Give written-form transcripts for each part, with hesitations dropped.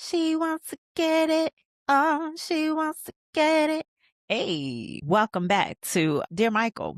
She wants to get it. Oh, she wants to get it. Hey, welcome back to Dear Michael.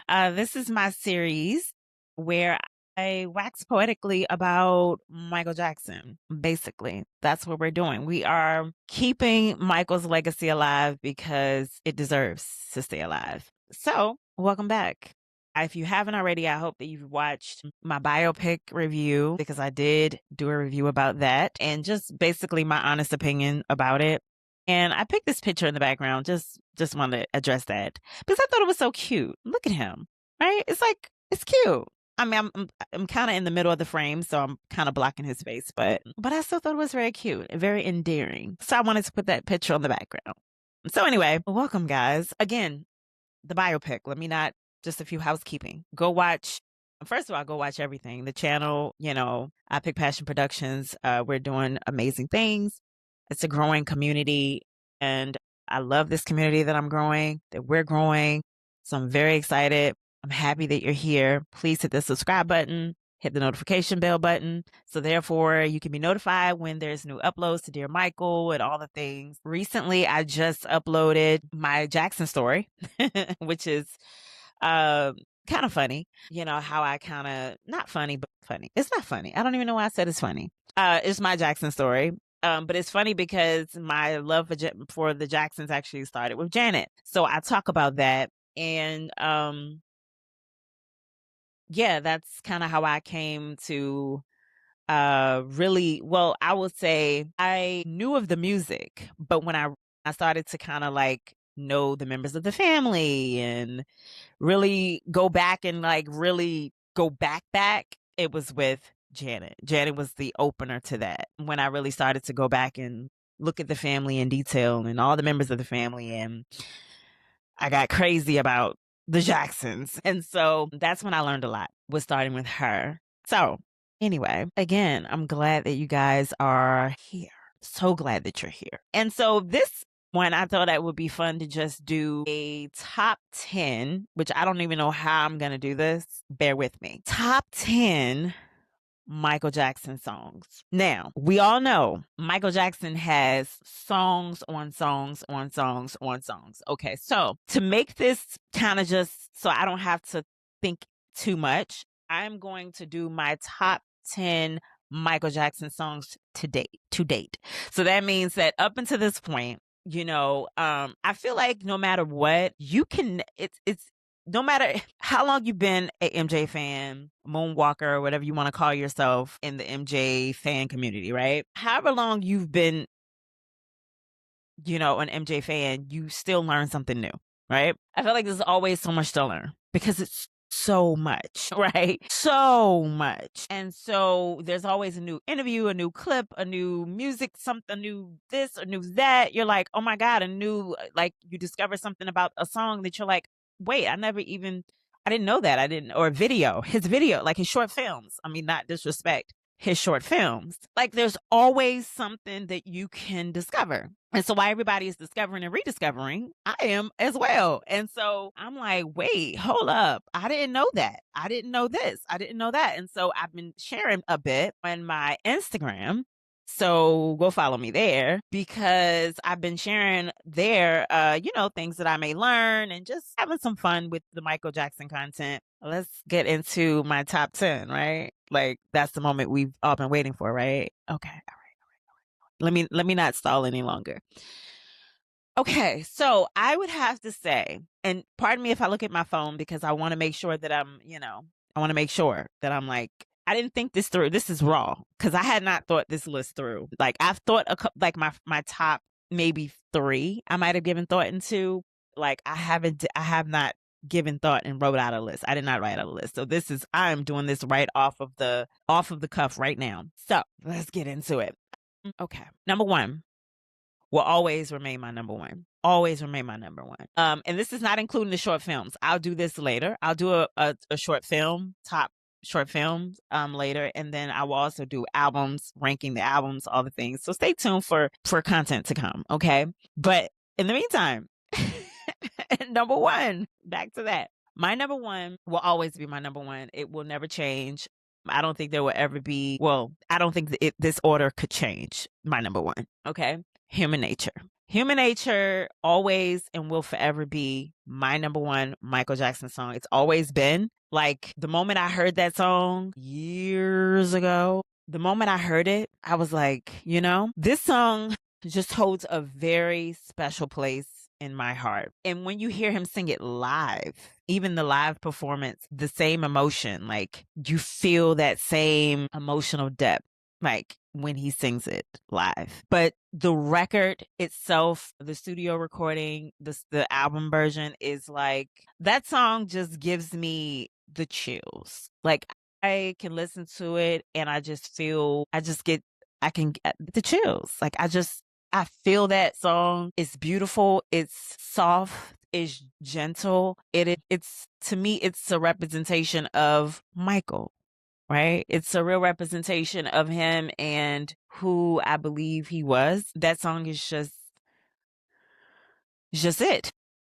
This is my series where I wax poetically about Michael Jackson. Basically, that's what we're doing. We are keeping Michael's legacy alive because it deserves to stay alive. So, welcome back. If you haven't already, I hope that you've watched my biopic review because I did do a review about that and just basically my honest opinion about it. And I picked this picture in the background, just wanted to address that because I thought it was so cute. Look at him, right? It's like it's cute. I mean, I'm kind of in the middle of the frame, so I'm kind of blocking his face, but I still thought it was very cute and very endearing. So I wanted to put that picture on the background. So anyway, welcome guys. Again, the biopic. Let me not just a few housekeeping. Go watch. First of all, go watch everything. The channel, I Pick Passion Productions. We're doing amazing things. It's a growing community, and I love this community that I'm growing, that we're growing. So I'm very excited. I'm happy that you're here. Please hit the subscribe button, hit the notification bell button. So therefore you can be notified when there's new uploads to Dear Michael and all the things. Recently, I just uploaded my Jackson story, which is kind of funny. You know, how I kind of, not funny, but funny. It's not funny. I don't even know why I said it's funny. It's my Jackson story. But it's funny because my love for the Jacksons actually started with Janet. So I talk about that. And yeah, that's kind of how I came to really, well, I would say I knew of the music, but when I started to kind of like know the members of the family and really go back and like really go back, it was with Janet. Janet was the opener to that. When I really started to go back and look at the family in detail and all the members of the family, and I got crazy about the Jacksons. And so that's when I learned a lot, was starting with her. So anyway, again, I'm glad that you guys are here. So glad that you're here. And so this one, I thought it would be fun to just do a top 10, which I don't even know how I'm going to do this. Bear with me. Top 10 Michael Jackson songs. Now, we all know Michael Jackson has songs on songs on songs on songs. Okay, so to make this kind of just so I don't have to think too much, I'm going to do my top 10 Michael Jackson songs to date. So that means that up until this point, I feel like no matter what, you can, it's no matter how long you've been a MJ fan, Moonwalker, or whatever you want to call yourself in the MJ fan community, right? However long you've been, an MJ fan, you still learn something new, right? I feel like there's always so much to learn because it's so much, right? So much. And so there's always a new interview, a new clip, a new music, something new this or new that. You're like, oh my God, like you discover something about a song that you're like, wait, I didn't know that. Or his video, like his short films. I mean, not disrespect his short films. Like there's always something that you can discover. And so while everybody is discovering and rediscovering, I am as well. And so I'm like, wait, hold up. I didn't know that. I didn't know this. I didn't know that. And so I've been sharing a bit on my Instagram. So go follow me there because I've been sharing there, things that I may learn and just having some fun with the Michael Jackson content. Let's get into my top 10, right? Like that's the moment we've all been waiting for, right? Okay. All right. Let me not stall any longer. Okay. So I would have to say, and pardon me if I look at my phone because I want to make sure that I want to make sure that I'm like, I didn't think this through. This is raw because I had not thought this list through. Like I've thought like my top maybe 3 I might have given thought into. Like I have not given thought and wrote out a list. I did not write out a list. So I'm doing this right off of the cuff right now. So let's get into it. Okay. Number 1 will always remain my number 1. Always remain my number 1. And this is not including the short films. I'll do this later. I'll do a short film, top short films later, and then I will also do albums, ranking the albums, all the things. So stay tuned for content to come, okay? But in the meantime, number 1, back to that. My number 1 will always be my number 1. It will never change. I don't think there will ever be, well, I don't think this order could change. My number one, okay? Human Nature. Human Nature always and will forever be my number one Michael Jackson song. It's always been. Like, the moment I heard that song years ago, the moment I heard it, I was like, this song just holds a very special place in my heart. And when you hear him sing it live, even the live performance, the same emotion, like you feel that same emotional depth, like when he sings it live. But the record itself, the studio recording, the album version is like, that song just gives me the chills. Like, I can listen to it and I can get the chills. Like, I feel that song. It's beautiful. It's soft. It's gentle. It's to me, it's a representation of Michael, right? It's a real representation of him and who I believe he was. That song is just it.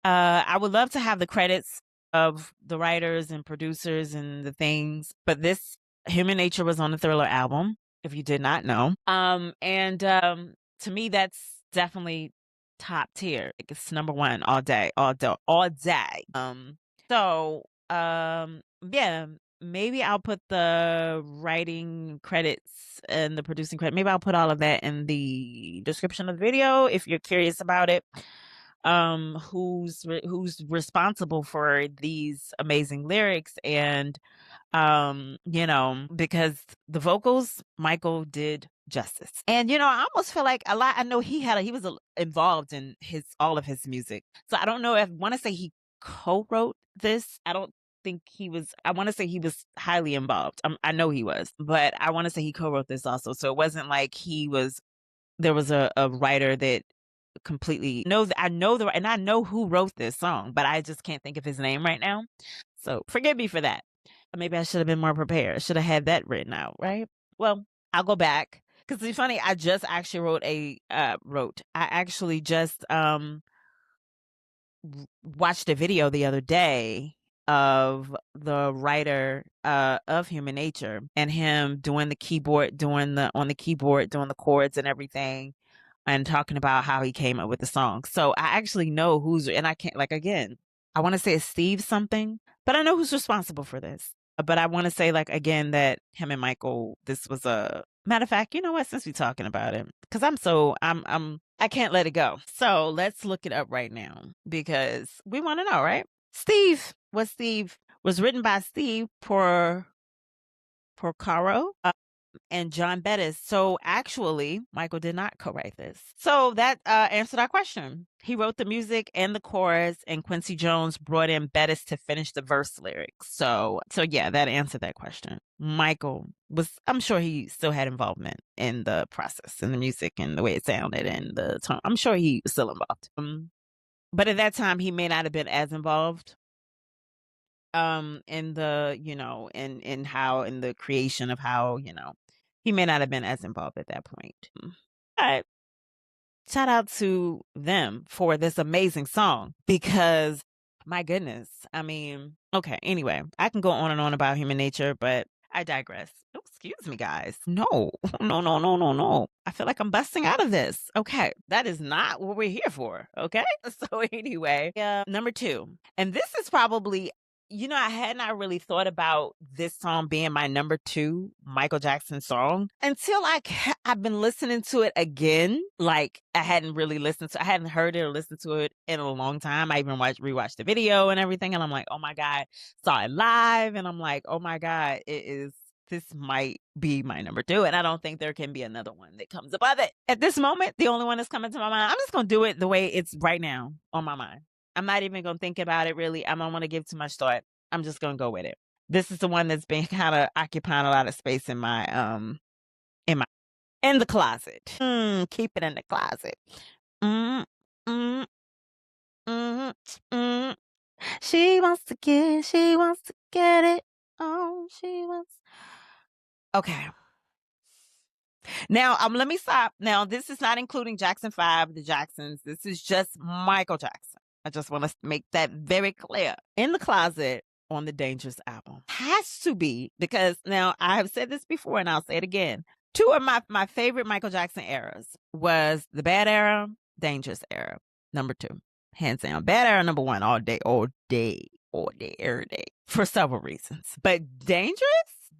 I would love to have the credits of the writers and producers and the things, but this Human Nature was on the Thriller album, if you did not know. To me, that's definitely top tier. Like, it's number one all day, all day, all day. Yeah, maybe I'll put the writing credits and the producing credit. Maybe I'll put all of that in the description of the video if you're curious about it. Who's responsible for these amazing lyrics, and because the vocals, Michael did justice. And I almost feel like I know he was involved in all of his music. So I don't know if I want to say he co-wrote this. I don't think he was. I want to say he was highly involved. I know he was, but I want to say he co-wrote this also. So it wasn't like there was a writer that completely I know who wrote this song, but I just can't think of his name right now. So forgive me for that. Maybe I should have been more prepared. I should have had that written out, right? Well, I'll go back because it's funny. I just actually I actually just watched a video the other day of the writer of Human Nature and him doing the keyboard, doing the chords and everything, and talking about how he came up with the song. So I actually know and I can't, like, again, I want to say it's Steve something, but I know who's responsible for this. But I want to say, like, again, that him and Michael, this was a matter of fact, you know what, since we're talking about it, because I can't let it go. So let's look it up right now because we want to know, right? Steve was written by Steve Porcaro and John Bettis. So actually, Michael did not co-write this. So that answered our question. He wrote the music and the chorus, and Quincy Jones brought in Bettis to finish the verse lyrics. So yeah, that answered that question. Michael I'm sure he still had involvement in the process and the music and the way it sounded and the tone. I'm sure he was still involved. But at that time, he may not have been as involved in the, in the creation of how, he may not have been as involved at that point. But shout out to them for this amazing song because, my goodness, I mean, okay, anyway, I can go on and on about Human Nature, but I digress. Oh, excuse me, guys. No. I feel like I'm busting out of this. Okay, that is not what we're here for, okay? So anyway, number 2. And this is probably, I had not really thought about this song being my number 2 Michael Jackson song until I've been listening to it again. Like, I hadn't heard it or listened to it in a long time. I even rewatched the video and everything. And I'm like, oh my God, saw it live. And I'm like, oh my God, this might be my number 2. And I don't think there can be another one that comes above it. At this moment, the only one that's coming to my mind, I'm just going to do it the way it's right now on my mind. I'm not even going to think about it really. I don't want to give too much thought. I'm just going to go with it. This is the one that's been kind of occupying a lot of space in my, in the closet. Keep it in the closet. She wants to get it. Oh, she wants. Okay. Now, let me stop. Now, this is not including Jackson 5, the Jacksons. This is just Michael Jackson. I just want to make that very clear. In the closet on the Dangerous album. Has to be, because now I have said this before and I'll say it again. Two of my favorite Michael Jackson eras was the Bad Era, Dangerous Era. Number 2, hands down. Bad Era, number 1, all day, every day, for several reasons. But Dangerous,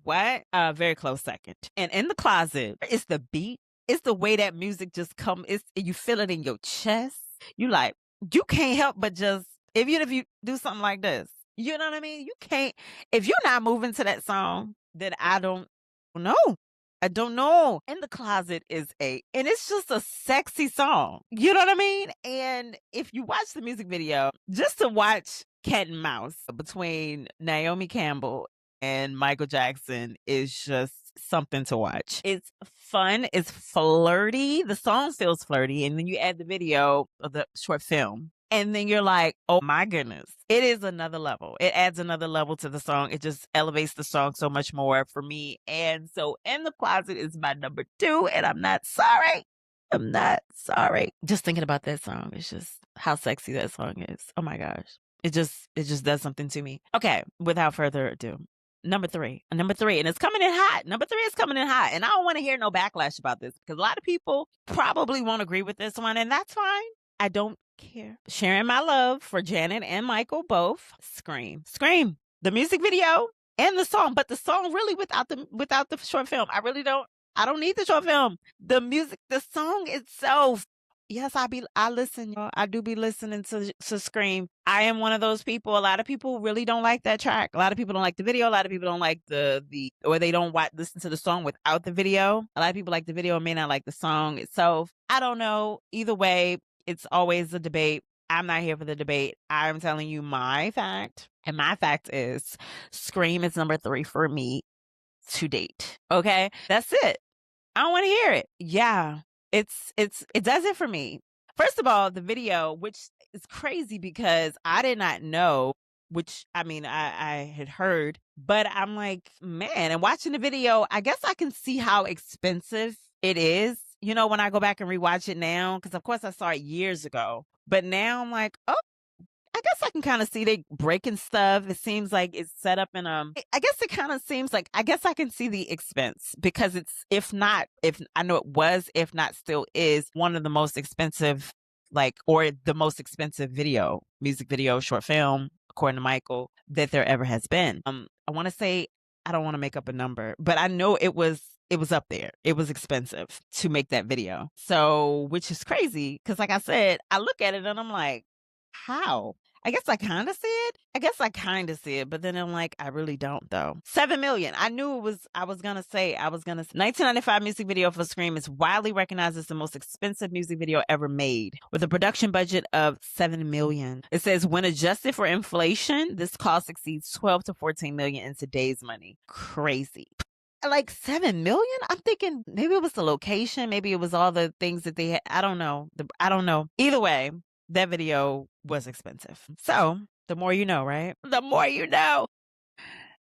what? Very close second. And In the Closet, it's the beat. It's the way that music just comes. You feel it in your chest. You like, you can't help but just, even if you do something like this, you know what I mean? You can't, if you're not moving to that song, then I don't know. I don't know. In the Closet and it's just a sexy song. You know what I mean? And if you watch the music video, just to watch cat and mouse between Naomi Campbell and Michael Jackson is just something to watch. It's fun. It's flirty. The song feels flirty. And then you add the video of the short film. And then you're like, oh my goodness, it is another level. It adds another level to the song. It just elevates the song so much more for me. And so In the Closet is my number 2, and I'm not sorry. I'm not sorry. Just thinking about that song, it's just how sexy that song is. Oh my gosh. It just does something to me. Okay, without further ado. Number 3, and it's coming in hot. Number 3 is coming in hot. And I don't want to hear no backlash about this because a lot of people probably won't agree with this one, and that's fine. I don't care. Sharing my love for Janet and Michael both. Scream. The music video and the song, but the song really without the short film. I don't need the short film. The music, the song itself. Yes, I listen, y'all. I do be listening to Scream. I am one of those people. A lot of people really don't like that track. A lot of people don't like the video. A lot of people don't like or they don't listen to the song without the video. A lot of people like the video and may not like the song itself. I don't know. Either way, it's always a debate. I'm not here for the debate. I'm telling you my fact. And my fact is Scream is number 3 for me to date. Okay? That's it. I don't want to hear it. Yeah. It does it for me. First of all, the video, which is crazy because I did not know, which I mean, I had heard, but I'm like, man, and watching the video, I guess I can see how expensive it is. You know, when I go back and rewatch it now, because of course I saw it years ago, but now I'm like, oh, I guess I can kind of see they breaking stuff. It seems like it's set up in I guess it kind of seems like, I guess I can see the expense because it's, if I know it was, if not still is, one of the most expensive, or the most expensive music video, short film, according to Michael, that there ever has been. I want to say, I don't want to make up a number, but I know it was up there. It was expensive to make that video. So, which is crazy because like I said, I look at it and I'm like, how? I guess I kind of see it, but then I'm like, I really don't though. 7 million. I knew it was, I was going to say 1995 music video for Scream is widely recognized as the most expensive music video ever made with a production budget of 7 million. It says when adjusted for inflation, this cost exceeds 12 to 14 million in today's money. Crazy. Like 7 million? I'm thinking maybe it was the location. Maybe it was all the things that they had. I don't know. Either way, that video was expensive. So the more you know, right? The more you know.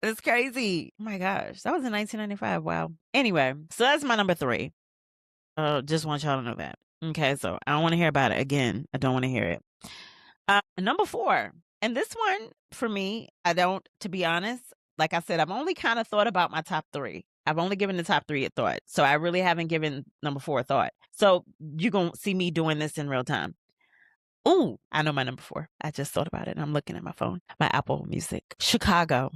It's crazy. Oh my gosh. That was in 1995. Wow. Anyway, so that's my number 3. Just want y'all to know that. Okay, so I don't want to hear about it again. I don't want to hear it. Number 4. And this one, for me, to be honest, like I said, I've only kind of thought about my top 3. I've only given the top 3 a thought. So I really haven't given number 4 a thought. So you're going to see me doing this in real time. Ooh, I know my number 4. I just thought about it and I'm looking at my phone. My Apple Music. Chicago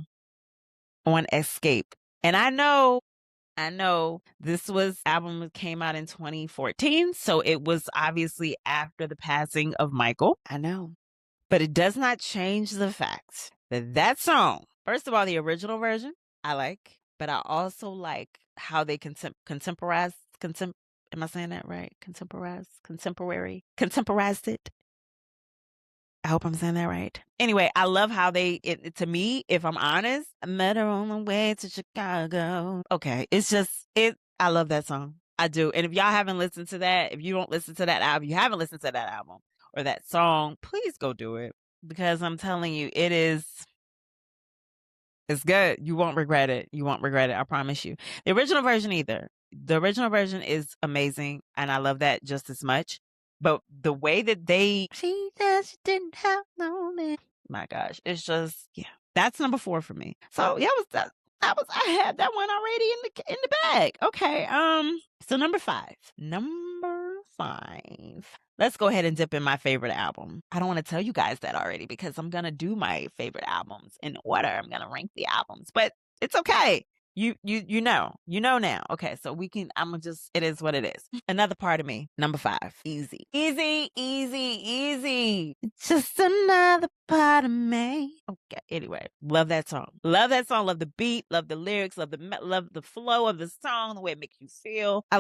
on Escape. And I know this album came out in 2014. So it was obviously after the passing of Michael. I know. But it does not change the fact that song, first of all, the original version I like, but I also like how they contemporized am I saying that right? Contemporized it. I hope I'm saying that right. Anyway, I love how to me, if I'm honest, I met her on the way to Chicago. Okay, I love that song. I do. And if y'all haven't listened to that, if you don't listen to that album, you haven't listened to that album or that song, please go do it. Because I'm telling you, it's good. You won't regret it. I promise you. The original version either. The original version is amazing. And I love that just as much. But the way that she didn't have no man. My gosh. It's just, yeah. That's number 4 for me. So yeah, I had that one already in the bag. Okay. So number 5. Number 5. Let's go ahead and dip in my favorite album. I don't want to tell you guys that already because I'm gonna do my favorite albums in order. I'm gonna rank the albums, but it's okay. You know now. Okay, so we can. it is what it is. Another part of me. Number 5. Easy, easy, easy, easy. Just another part of me. Okay. Anyway, love that song. Love that song. Love the beat. Love the lyrics. Love the flow of the song. The way it makes you feel. I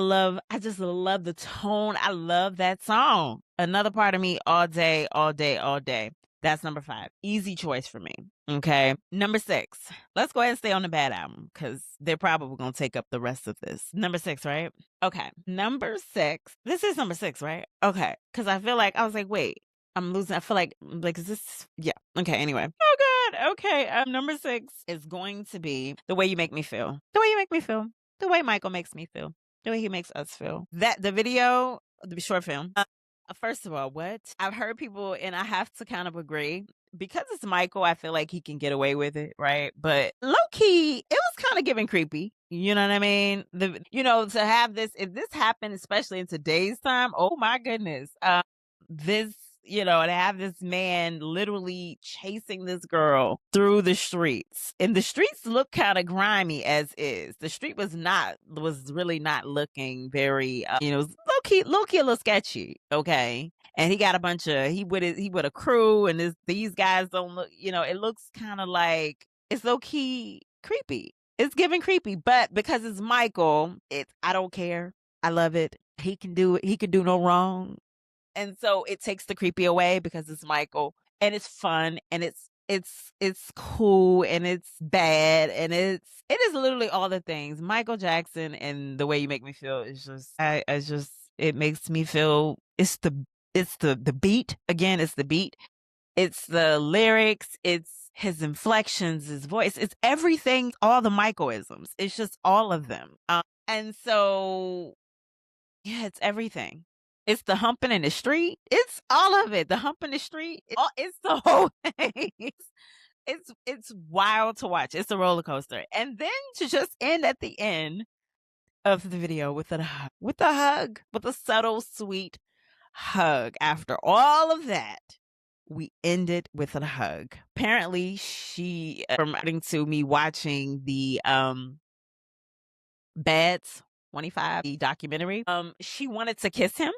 just love the tone. I love that song. Another part of me all day, all day, all day. That's number 5. Easy choice for me. Okay. Number 6. Let's go ahead and stay on the bad album because they're probably going to take up the rest of this. Number 6, right? Okay. Number 6. This is number 6, right? Okay. Because I feel like, I was like, wait, I'm losing. I feel like, is this? Yeah. Okay. Anyway. Oh, God. Okay. Number 6 is going to be The Way You Make Me Feel. The way you make me feel. The way Michael makes me feel. The way he makes us feel. The video, the short film. First of all, what? I've heard people, and I have to kind of agree. Because it's Michael, I feel like he can get away with it, right? But low key, it was kind of giving creepy. You know what I mean? To have this, if this happened, especially in today's time, oh my goodness. To have this man literally chasing this girl through the streets. And the streets look kind of grimy as is. The street was really not looking very, it was low key a little sketchy. Okay. And he got he with a crew, and these guys don't look, it looks kind of like it's low key creepy. It's giving creepy, but because it's Michael, I don't care. I love it. He can do it. He can do no wrong. And so it takes the creepy away because it's Michael, and it's fun, and it's cool, and it's bad, and it is literally all the things. Michael Jackson and The Way You Make Me Feel is it makes me feel. It's the beat. Again, it's the beat. It's the lyrics. It's his inflections, his voice. It's everything. All the Michaelisms. It's just all of them. And so, yeah, it's everything. It's the humping in the street. It's all of it. The hump in the street. It's the whole thing. It's wild to watch. It's a roller coaster. And then to just end at the end of the video with a hug, with a subtle, sweet hug. After all of that, we ended with a hug. Apparently, she, from adding to me watching the Bad 25 the documentary, she wanted to kiss him.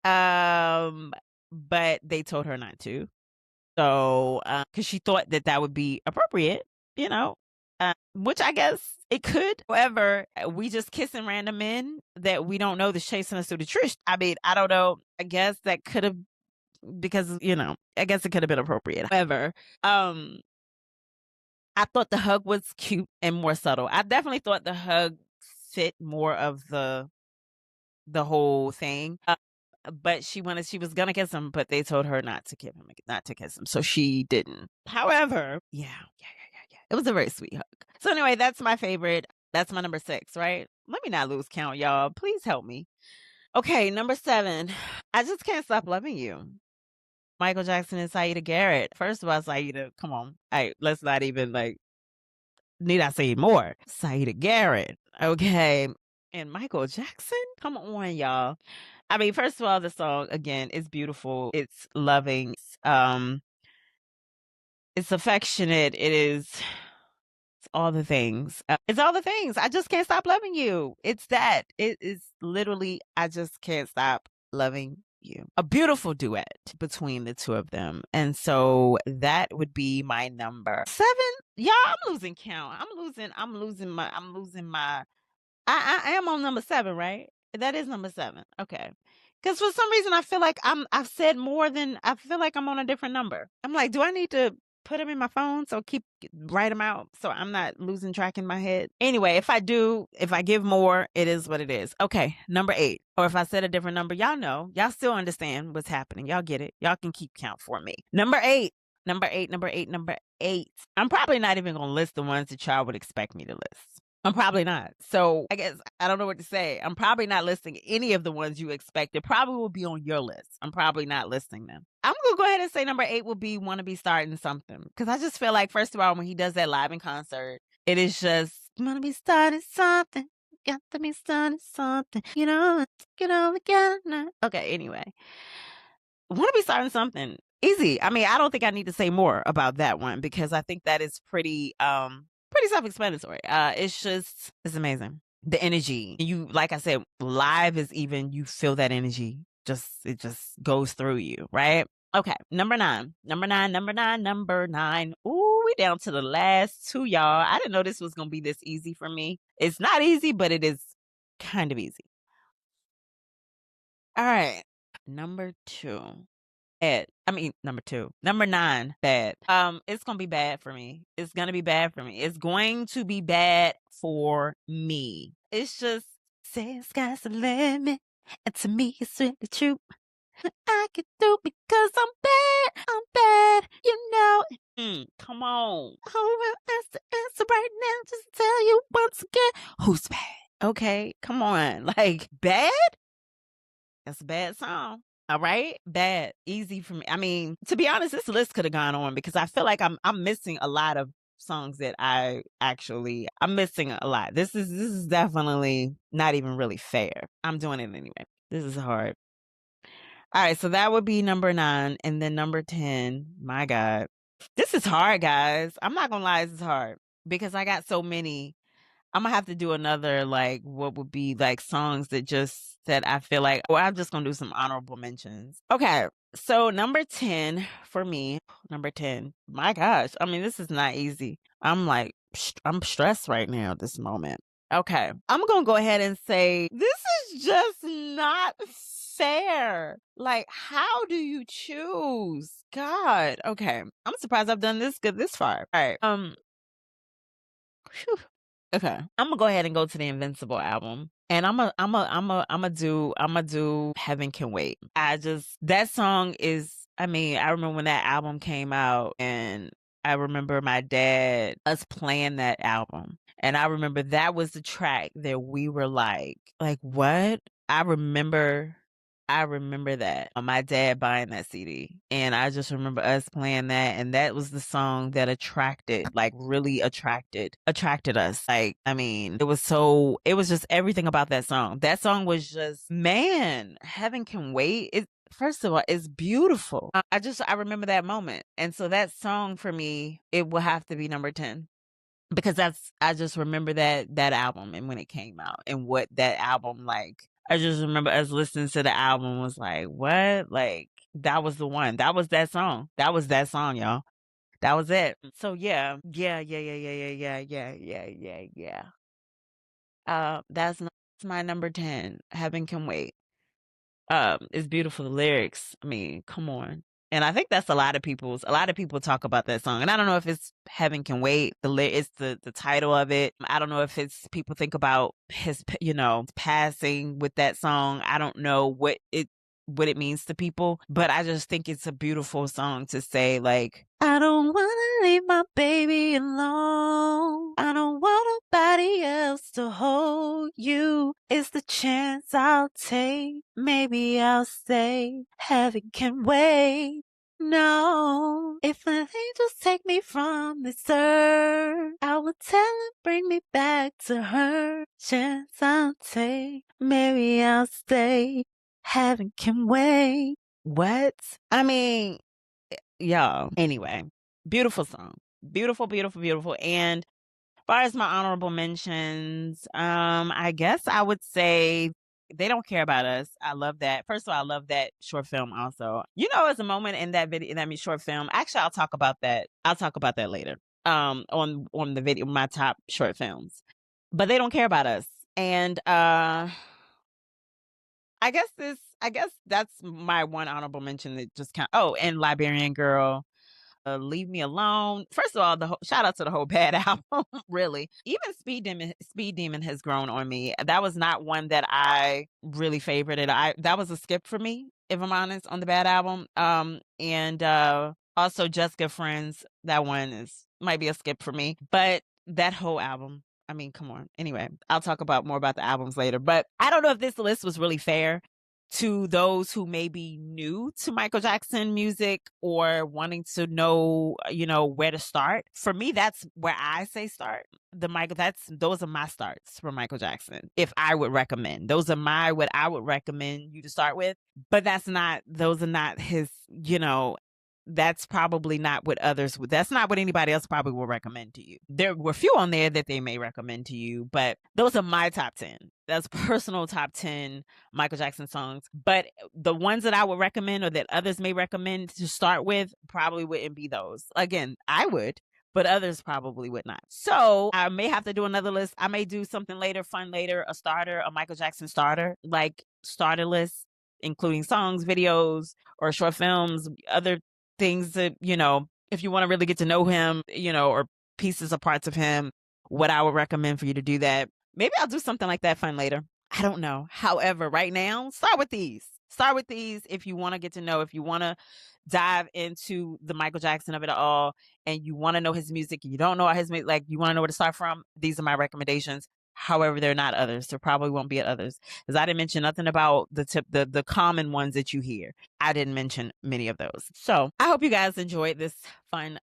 But they told her not to. So, because she thought that would be appropriate, which I guess it could. However, we just kissing random men that we don't know that's chasing us through the truth. I mean, I don't know. I guess that could have, because, I guess it could have been appropriate. However, I thought the hug was cute and more subtle. I definitely thought the hug fit more of the whole thing. But she was gonna kiss him, but they told her not to kiss him, so she didn't. However, yeah, it was a very sweet hug. So anyway, that's my favorite. That's my number 6, right? Let me not lose count, y'all. Please help me. Okay, number 7. I Just Can't Stop Loving You. Michael Jackson and Saida Garrett. First of all, Saida, come on. Let's not even need I say more? Saida Garrett. Okay. And Michael Jackson? Come on, y'all. I mean, first of all, the song, again, is beautiful. It's loving. It's affectionate. It's all the things. It's all the things. I just can't stop loving you. It's that. It is literally, I just can't stop loving you. A beautiful duet between the two of them. And so that would be my number 7. Y'all, I'm losing count. I'm losing my I am on number 7, right? That is number 7. Okay. Because for some reason, I feel like I've said more than, I feel like I'm on a different number. I'm like, do I need to put them in my phone so write them out so I'm not losing track in my head? Anyway, if I give more, it is what it is. Okay, number 8. Or if I said a different number, y'all know. Y'all still understand what's happening. Y'all get it. Y'all can keep count for me. Number 8. Number 8. I'm probably not even going to list the ones that y'all would expect me to list. I'm probably not. So I guess I don't know what to say. I'm probably not listing any of the ones you expected. Probably will be on your list. I'm probably not listing them. I'm gonna go ahead and say number 8 will be "Wanna Be Starting Something," because I just feel like, first of all, when he does that live in concert, it is just wanna be starting something. Got to be starting something. Let's get over together. Okay, anyway. Want to be starting something easy. I mean, I don't think I need to say more about that one because I think that is pretty self-explanatory. It's amazing. The energy. You, like I said, live is even, you feel that energy. It just goes through you, right? Okay, number 9. Number 9. Ooh, we down to the last 2, y'all. I didn't know this was gonna be this easy for me. It's not easy, but it is kind of easy. All right. Number 2. Number 2. Number 9, bad. It's gonna be bad for me. It's gonna be bad for me. It's going to be bad for me. It's just, say sky's the limit, and to me it's really true. I can do because I'm bad. I'm bad, come on. Oh, that's the answer right now. Just tell you once again, who's bad? Okay, come on. Like, bad? That's a bad song. All right, bad, easy for me. I mean, to be honest, this list could have gone on because I feel like I'm missing a lot of songs that I'm missing a lot. This is definitely not even really fair. I'm doing it anyway. This is hard. All right, so that would be number 9, and then number 10. My God, this is hard, guys. I'm not gonna lie, this is hard because I got so many. I'm gonna have to do another, like, what would be like songs that I feel like, well, I'm just gonna do some honorable mentions. Okay, so number 10 for me, number 10. My gosh, I mean, this is not easy. I'm stressed right now at this moment. Okay, I'm gonna go ahead and say this is just not fair. Like, how do you choose? God, okay. I'm surprised I've done this good this far. All right. Whew. Okay. I'm gonna go ahead and go to the Invincible album. And I'm gonna do Heaven Can Wait. That song is, I mean, I remember when that album came out, and I remember my dad, us playing that album. And I remember that was the track that we were like, what? I remember that. My dad buying that CD. And I just remember us playing that. And that was the song that really attracted us. Like, I mean, it was just everything about that song. That song was just, man, Heaven Can Wait. First of all, it's beautiful. I remember that moment. And so that song for me, it will have to be number 10. Because I just remember that album and when it came out and what that album, like, I just remember us listening to the album was like, what? Like, that was the one. That was that song. That was that song, y'all. That was it. So yeah. That's my number 10. Heaven Can Wait. It's beautiful. The lyrics, I mean, come on. And I think that's a lot of people talk about that song. And I don't know if it's Heaven Can Wait. It's the title of it. I don't know if it's people think about his, passing with that song. I don't know what it means to people, but I just think it's a beautiful song to say, like, I don't want to leave my baby alone. I don't want nobody else to hold you. It's the chance I'll take. Maybe I'll stay. Heaven can wait. No, if an angel take me from this earth, I will tell her bring me back to her. Chance I'll take. Maybe I'll stay. Heaven can wait. What? I mean, y'all. Anyway, beautiful song. Beautiful, beautiful, beautiful. And as far as my honorable mentions, I guess I would say They Don't Care About Us. I love that. First of all, I love that short film also. There's a moment in that video, in that short film. Actually, I'll talk about that. Later. On the video, my top short films. But They Don't Care About Us. And I guess that's my one honorable mention that just and Liberian Girl. Leave Me Alone. First of all, shout out to the whole Bad album, really. Even Speed Demon has grown on me. That was not one that I really favorited. That was a skip for me, if I'm honest, on the Bad album. And also Just Good Friends. That one might be a skip for me. But that whole album, I mean, come on. Anyway, I'll talk more about the albums later. But I don't know if this list was really fair to those who may be new to Michael Jackson music or wanting to know, where to start. For me, that's where I say start. Those are my starts for Michael Jackson. If I would recommend, those are what I would recommend you to start with. But those are not his, that's probably not what that's not what anybody else probably will recommend to you. There were a few on there that they may recommend to you, but those are my top 10. That's personal top 10 Michael Jackson songs. But the ones that I would recommend or that others may recommend to start with probably wouldn't be those. Again, I would, but others probably would not. So I may have to do another list. I may do something later, fun later, a Michael Jackson starter, like starter list, including songs, videos, or short films, other things that, if you want to really get to know him, or pieces or parts of him, what I would recommend for you to do that. Maybe I'll do something like that fun later. I don't know. However, right now, start with these. Start with these if you want to get to know, if you want to dive into the Michael Jackson of it all and you want to know his music and you don't know his music, like you want to know where to start from, these are my recommendations. However, there are not others. There probably won't be others because I didn't mention nothing about the common ones that you hear. I didn't mention many of those. So I hope you guys enjoyed this fun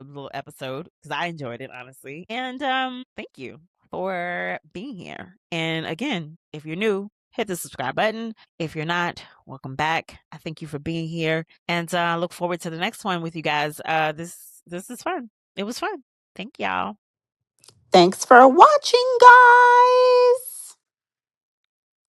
little episode because I enjoyed it, honestly. And thank you for being here. And again, if you're new, hit the subscribe button. If you're not, welcome back. I thank you for being here and look forward to the next one with you guys. This is fun. It was fun. Thank y'all. Thanks for watching, guys.